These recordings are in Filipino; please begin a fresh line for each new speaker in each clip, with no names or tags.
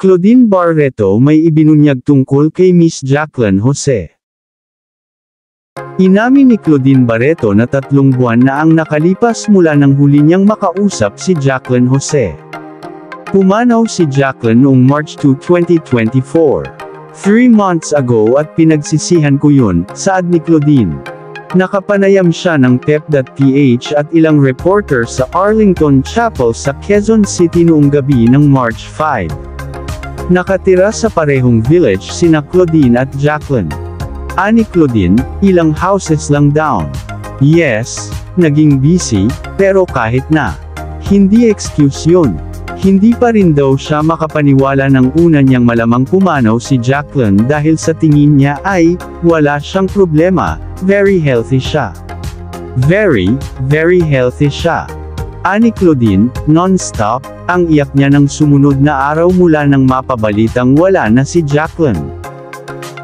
Claudine Barreto may ibinunyag tungkol kay Miss Jacqueline Jose. Inamin ni Claudine Barreto na 3 buwan na ang nakalipas mula nang huli niyang makausap si Jacqueline Jose. Pumanaw si Jacqueline noong March 2, 2024. 3 months ago at pinagsisihan ko yun, saad ni Claudine. Nakapanayam siya ng pep.ph at ilang reporter sa Arlington Chapel sa Quezon City noong gabi ng March 5. Nakatira sa parehong village sina Claudine at Jacqueline. Ani Claudine, ilang houses lang down. Yes, naging busy, pero kahit na. Hindi excuse yun. Hindi pa rin daw siya makapaniwala ng una niyang malamang pumanaw si Jacqueline dahil sa tingin niya ay, wala siyang problema, very healthy siya. Very, very healthy siya. Ani Claudine, non-stop, ang iyak niya ng sumunod na araw mula nang mapabalitang wala na si Jacqueline.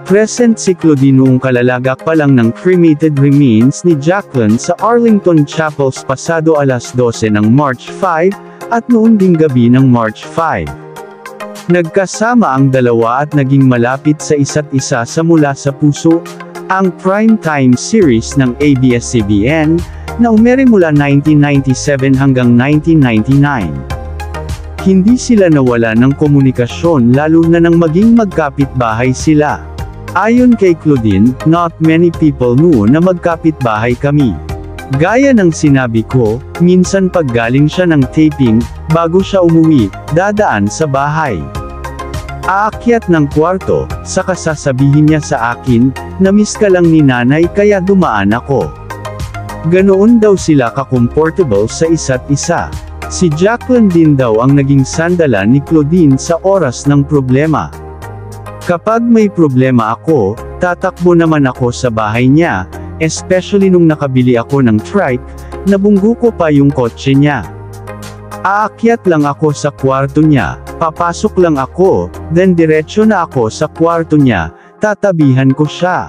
Present si Claudine noong kalalagak pa lang ng cremated remains ni Jacqueline sa Arlington Chapels pasado alas 12 ng March 5, at noon ding gabi ng March 5. Nagkasama ang dalawa at naging malapit sa isa't isa sa Mula sa Puso, ang primetime series ng ABS-CBN, na umere mula 1997 hanggang 1999. Hindi sila nawala ng komunikasyon lalo na nang maging magkapitbahay sila. Ayon kay Claudine, not many people knew na magkapitbahay kami. Gaya ng sinabi ko, minsan pag galing siya ng taping, bago siya umuwi, dadaan sa bahay. Aakyat ng kwarto, saka sasabihin niya sa akin, na-miss ka lang ni nanay kaya dumaan ako. Ganoon daw sila ka-comfortable sa isa't isa. Si Jacqueline din daw ang naging sandalan ni Claudine sa oras ng problema. Kapag may problema ako, tatakbo naman ako sa bahay niya, especially nung nakabili ako ng trike, nabunggo ko pa yung kotse niya. Aakyat lang ako sa kwarto niya, papasok lang ako, then diretso na ako sa kwarto niya, tatabihan ko siya.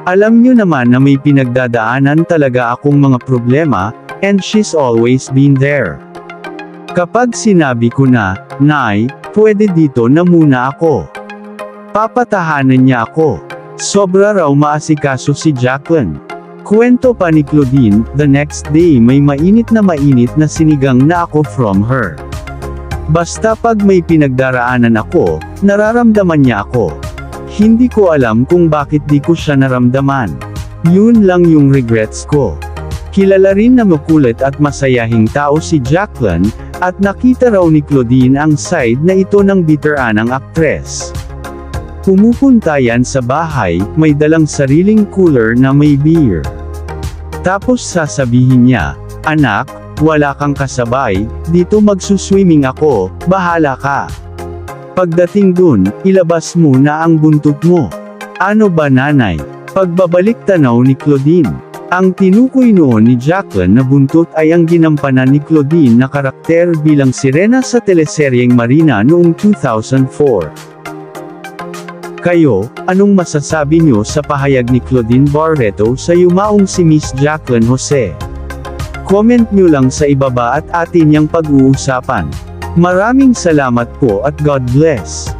Alam niyo naman na may pinagdadaanan talaga akong mga problema, and she's always been there. Kapag sinabi ko na, Nay, pwede dito na muna ako. Papatahanan niya ako. Sobra raw maasikaso si Jacqueline. Kwento pa ni Claudine, the next day may mainit na sinigang na ako from her. Basta pag may pinagdaraanan ako, nararamdaman niya ako. Hindi ko alam kung bakit di ko siya naramdaman. Yun lang yung regrets ko. Kilala rin na makulit at masayahing tao si Jacqueline, at nakita raw ni Claudine ang side na ito ng biteranang aktres. Pumupunta yan sa bahay, may dalang sariling cooler na may beer. Tapos sasabihin niya, anak, wala kang kasabay, dito magsuswimming ako, bahala ka. Pagdating dun, ilabas mo na ang buntot mo. Ano ba nanay? Pagbabalik tanaw ni Claudine. Ang tinukoy noon ni Jacqueline na buntot ay ang ginampanan ni Claudine na karakter bilang sirena sa teleseryeng Marina noong 2004. Kayo, anong masasabi niyo sa pahayag ni Claudine Barreto sa yumaong si Miss Jacqueline Jose? Comment niyo lang sa ibaba at atin niyang pag-uusapan. Maraming salamat po at God bless.